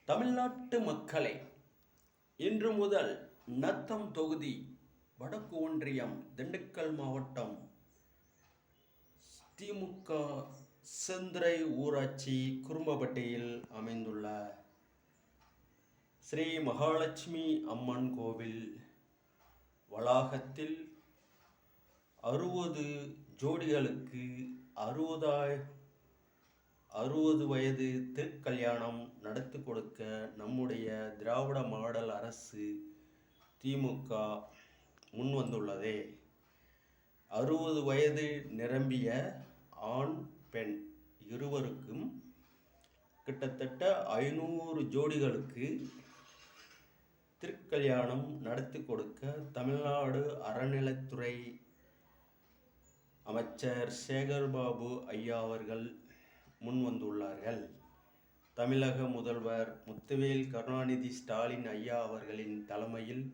தமிழ்நாட்டு மக்களே, இன்று முதல் நத்தம் தொகுதி வடக்கு ஒன்றியம் திண்டுக்கல் மாவட்டம் திமுக செந்துறை ஊராட்சி குரும்பப்பட்டியில் அமைந்துள்ள ஸ்ரீ மகாலட்சுமி அம்மன் கோவில் வளாகத்தில் 60 ஜோடிகளுக்கு 60 வயது திருக்கல்யாணம் நடத்தி கொடுக்க நம்முடைய திராவிட மாடல் அரசு திமுக முன்வந்துள்ளது. 60 வயது நிரம்பிய ஆண் பெண் இருவருக்கும் கிட்டத்தட்ட 500 ஜோடிகளுக்கு திருக்கல்யாணம் நடத்தி கொடுக்க தமிழ்நாடு அறநிலைத்துறை அமைச்சர் சேகர்பாபு ஐயா அவர்கள் முன்வந்துள்ளார்கள். தமிழக முதல்வர் முத்துவேல் கருணாநிதி ஸ்டாலின் ஐயா அவர்களின் தலைமையில்